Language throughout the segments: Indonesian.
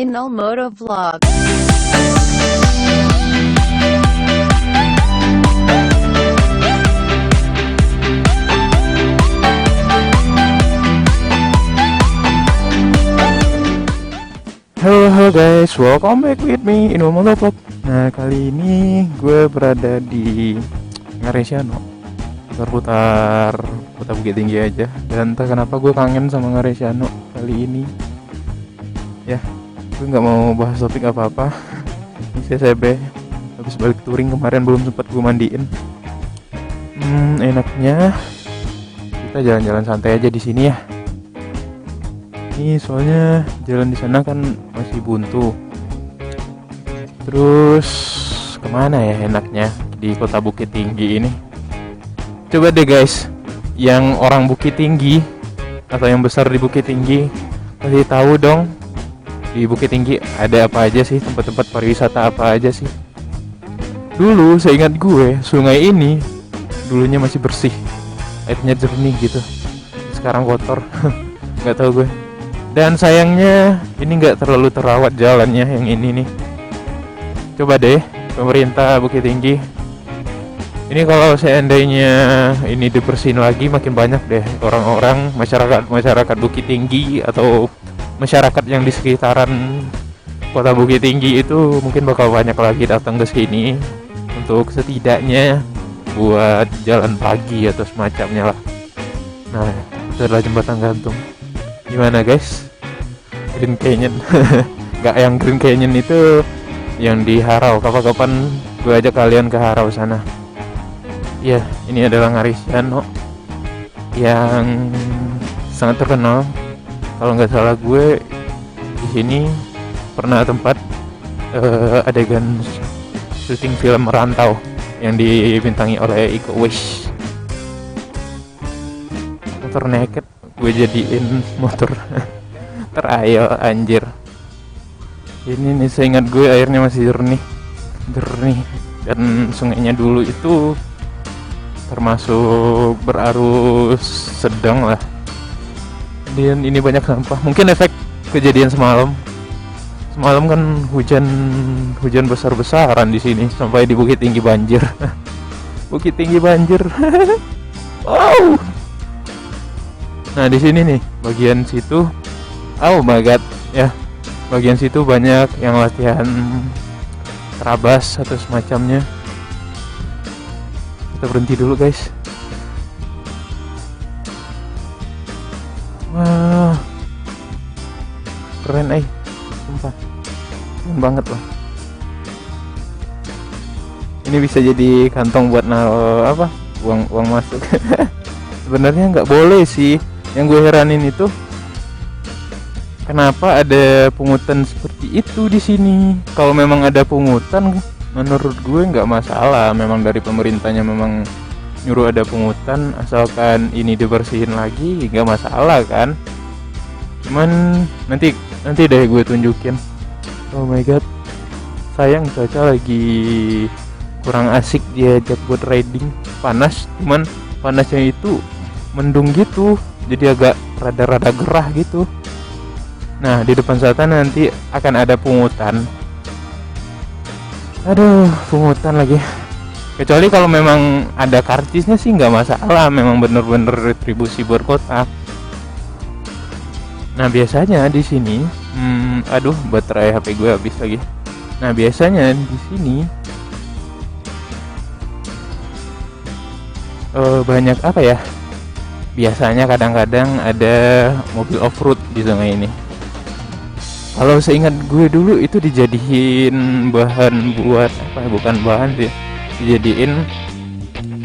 Inal Moto Vlog. Halo guys, welcome back with me Inal Moto Vlog. Nah, kali ini gue berada di Ngaresiano, putar-putar Kota Bukit Tinggi aja. Dan entah kenapa gue kangen sama Ngaresiano kali ini. Ya, gue nggak mau bahas topik apa-apa. Ini CCB, habis balik touring kemarin belum sempat gue mandiin. Enaknya kita jalan-jalan santai aja di sini ya. Ini soalnya jalan di sana kan masih buntu. Terus kemana ya enaknya di Kota Bukit Tinggi ini? Coba deh guys, yang orang Bukit Tinggi atau yang besar di Bukit Tinggi pasti tahu dong, di Bukit Tinggi ada apa aja sih, tempat-tempat pariwisata apa aja sih. Dulu seingat gue, sungai ini dulunya masih bersih, airnya jernih gitu. Sekarang kotor, nggak tahu gue. Dan sayangnya ini nggak terlalu terawat jalannya yang ini nih. Coba deh pemerintah Bukit Tinggi, ini kalau seandainya ini dibersihin lagi, makin banyak deh orang-orang, masyarakat Bukit Tinggi atau masyarakat yang di sekitaran Kota Bukit Tinggi itu mungkin bakal banyak lagi datang ke sini untuk setidaknya buat jalan pagi atau semacamnya lah. Nah, itu adalah jembatan gantung. Gimana guys? Green Canyon. Gak yang Green Canyon itu yang di Harau. Kapan-kapan gue ajak kalian ke Harau sana. Ya, ini adalah Ngaresiano yang sangat terkenal. Kalau nggak salah gue di sini pernah tempat adegan syuting film Merantau yang dibintangi oleh Iko Uwais. Motor naked gue jadiin motor terail anjir. Ini nih, seingat gue airnya masih jernih dan sungainya dulu itu termasuk berarus sedang lah. Dan ini banyak sampah, mungkin efek kejadian semalam kan hujan besar-besaran di sini sampai di Bukit Tinggi banjir. Bukit Tinggi banjir. Wow. Nah, di sini nih, bagian situ, oh my god, ya, bagian situ banyak yang latihan terabas atau semacamnya. Kita berhenti dulu guys. Wah, keren sumpah, keren banget loh. Ini bisa jadi kantong buat uang masuk. Sebenarnya nggak boleh sih. Yang gue heranin itu kenapa ada pungutan seperti itu di sini. Kalau memang ada pungutan, menurut gue nggak masalah. Memang dari pemerintahnya memang nyuruh ada pungutan, asalkan ini dibersihin lagi nggak masalah kan. Cuman nanti deh gue tunjukin. Oh my god, sayang cuaca lagi kurang asik diajak buat riding. Panas, cuman panasnya itu mendung gitu, jadi agak rada-rada gerah gitu. Nah, di depan sana nanti akan ada pungutan. Aduh, pungutan lagi. Kecuali kalau memang ada karcisnya sih nggak masalah, memang bener-bener retribusi buat kota. Nah, biasanya di sini, aduh, baterai HP gue habis lagi. Nah, biasanya di sini banyak apa ya? Biasanya kadang-kadang ada mobil off-road di sungai ini. Kalau seingat gue dulu itu dijadiin bahan buat bukan bahan sih, dijadiin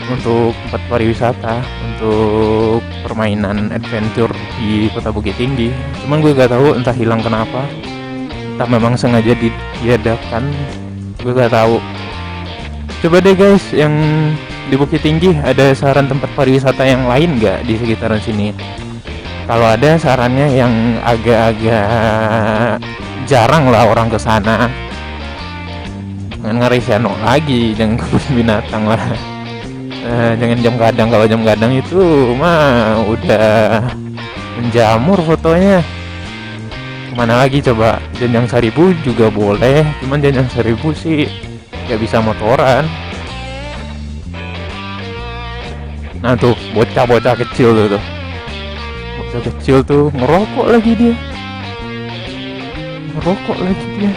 untuk tempat pariwisata, untuk permainan adventure di Kota Bukit Tinggi. Cuman gue gak tahu entah hilang kenapa, entah memang sengaja diadakan, gue gak tahu. Coba deh guys, yang di Bukit Tinggi ada saran tempat pariwisata yang lain nggak di sekitaran sini? Kalau ada sarannya yang agak-agak jarang lah orang ke sana. Jangan Ngaresiano lagi, jangan kebun binatang lah. Jangan jam gadang. Kalau jam gadang itu mah udah menjamur fotonya. kemana lagi coba? Jenjang Seribu juga boleh, cuman Jenjang Seribu sih nggak bisa motoran. Nah tuh bocah-bocah kecil tuh, bocah kecil tuh ngerokok lagi dia, ngerokok lagi dia.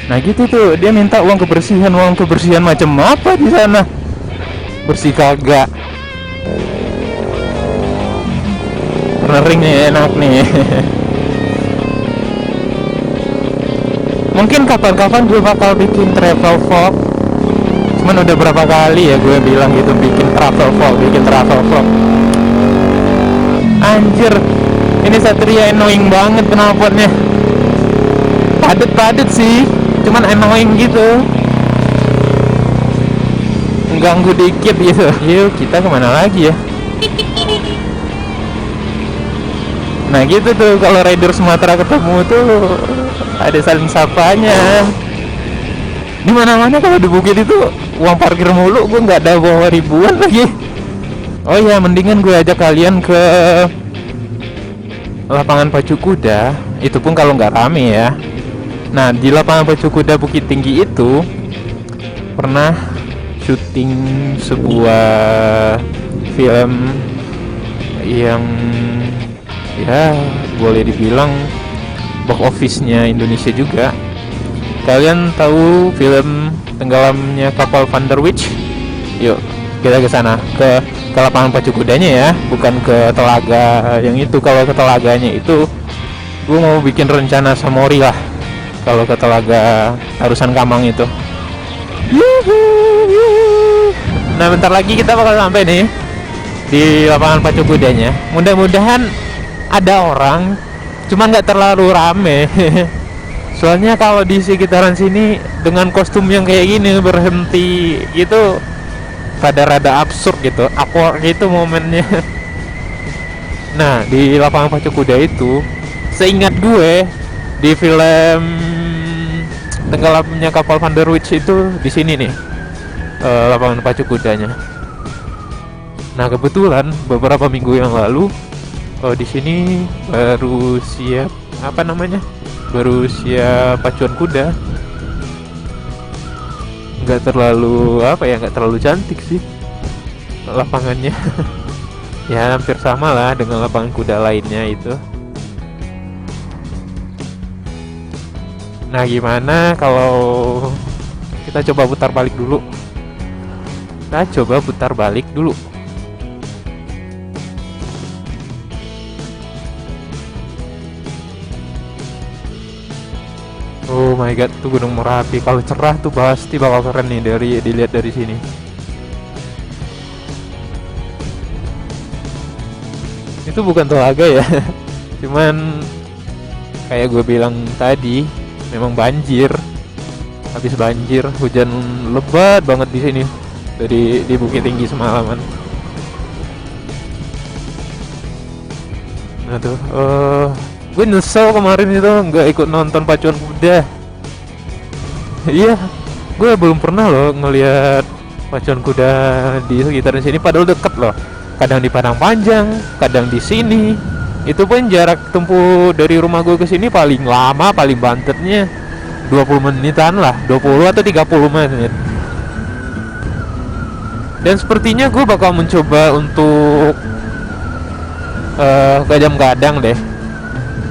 Nah gitu tuh, dia minta uang kebersihan macam apa di sana? Bersih kagak. Kering nih, enak nih. Mungkin kapan-kapan gue bakal bikin travel vlog. Cuman udah berapa kali ya gue bilang gitu bikin travel vlog. Anjir, ini Satria annoying banget knalpotnya. Padet sih, cuman annoying gitu, mengganggu dikit gitu. Yuk kita kemana lagi ya? Nah gitu tuh, kalau rider Sumatera ketemu tuh ada saling sapanya. Di mana-mana kalau di Bukit itu uang parkir mulu, gue nggak ada bawa ribuan lagi. Oh ya, mendingan gue ajak kalian ke lapangan pacu kuda, itu pun kalau nggak rame ya. Nah di lapangan pacu kuda Bukit Tinggi itu pernah syuting sebuah film yang ya boleh dibilang box office-nya Indonesia juga. Kalian tahu film tenggelamnya kapal Van der Wijk? Yuk kita ke sana, ke lapangan pacu kudanya ya, bukan ke telaga yang itu. Kalau ke telaganya itu gue mau bikin rencana Samori lah. Kalau ke telaga Tarusan Kamang itu. Nah bentar lagi kita bakal sampai nih di lapangan pacu kudanya. Mudah-mudahan ada orang, cuman nggak terlalu rame. Soalnya kalau di sekitaran sini dengan kostum yang kayak gini berhenti gitu, rada-rada absurd gitu, awkward gitu momennya. Nah di lapangan pacu kuda itu, seingat gue di film tenggelamnya kapal Van der Wijk itu di sini nih, lapangan pacu kudanya. Nah kebetulan beberapa minggu yang lalu di sini baru siap pacuan kuda. Nggak terlalu cantik sih lapangannya. Ya hampir sama lah dengan lapangan kuda lainnya itu. Nah gimana kalau kita coba putar balik dulu? Oh my god, tuh Gunung Merapi kalau cerah tuh pasti bakal keren nih dilihat dari sini. Itu bukan telaga ya. Cuman kayak gue bilang tadi, memang banjir. Habis banjir, hujan lebat banget di sini di Bukit Tinggi semalaman. Nah tuh, gue nyesel kemarin itu nggak ikut nonton pacuan kuda. Iya, gue belum pernah loh ngelihat pacuan kuda di sekitaran sini, padahal deket loh. Kadang di Padang Panjang, kadang di sini. Itu pun jarak tempuh dari rumah gue ke sini paling lama, paling bantetnya 20 menitan lah, 20 atau 30 menit. Dan sepertinya gue bakal mencoba untuk gadang-gadang deh.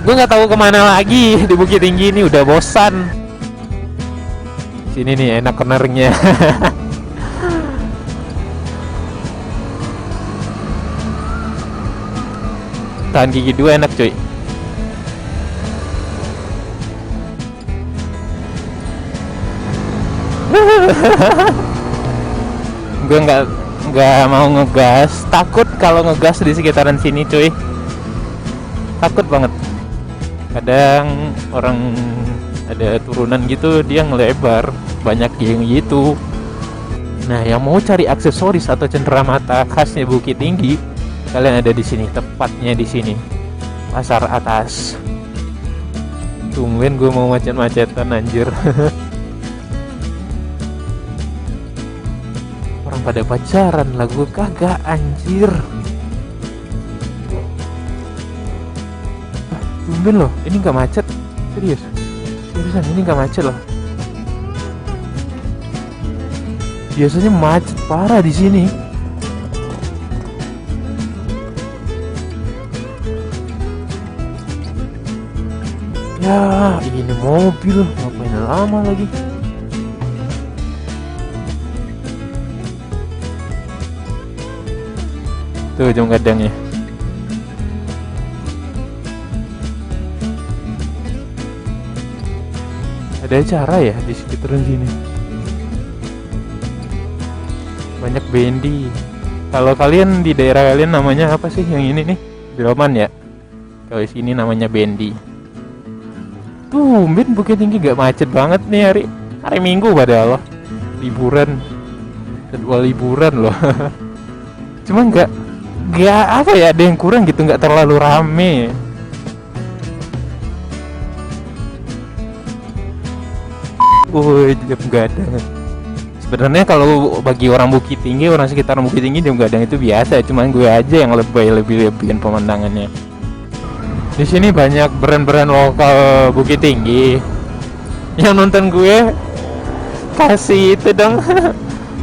Gue nggak tahu kemana lagi di Bukit Tinggi ini, udah bosan. Sini nih enak cornernya. Tahan gigi dua enak cuy. Gue nggak mau ngegas, takut kalau ngegas di sekitaran sini cuy, takut banget. Kadang orang ada turunan gitu dia ngelebar, banyak yang gitu. Nah yang mau cari aksesoris atau cenderamata khasnya Bukit Tinggi, kalian ada di sini, tepatnya di sini, Pasar Atas. Tungguin gue mau macet-macetan anjir. Orang pada pacaran lah, gue kagak anjir. Tumben loh, ini nggak macet. Seriusan ini nggak macet loh. Biasanya macet parah di sini. Ya, ini mobil ngapain lama lagi? Tuh jam kadangnya. Ada acara ya di sekitaran sini. Banyak bendi. Kalau kalian di daerah kalian namanya apa sih yang ini nih? Biroman ya. Kalau di sini namanya bendi. Tumben Bukit Tinggi gak macet banget nih hari Minggu padahal loh. Liburan. Jadwal liburan loh. Cuma nggak apa ya, ada yang kurang gitu, nggak terlalu rame. Jam gadang. Sebenarnya kalau bagi orang Bukit Tinggi, orang sekitar Bukit Tinggi, jam gadang itu biasa. Cuman gue aja yang lebih-lebihin pemandangannya. Di sini banyak brand-brand lokal Bukit Tinggi. Yang nonton gue kasih itu dong.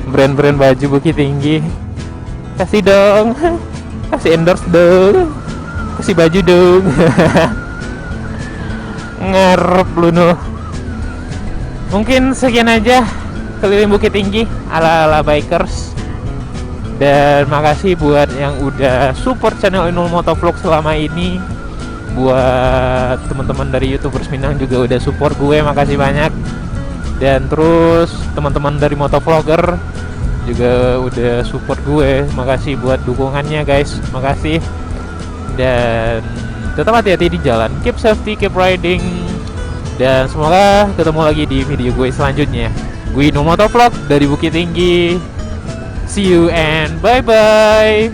Brand-brand baju Bukit Tinggi. Kasih dong. Kasih endorse dong. Kasih baju dong. Ngarep lu noh. Mungkin sekian aja keliling Bukit Tinggi ala-ala bikers. Dan makasih buat yang udah support channel Inul Motovlog selama ini. Buat teman-teman dari YouTubers Minang juga udah support gue, makasih banyak. Dan terus teman-teman dari Motovlogger juga udah support gue, makasih buat dukungannya guys, makasih. Dan tetap hati-hati di jalan, keep safety, keep riding. Dan semoga ketemu lagi di video gue selanjutnya. Gue Inul Motovlog dari Bukit Tinggi. See you and bye-bye.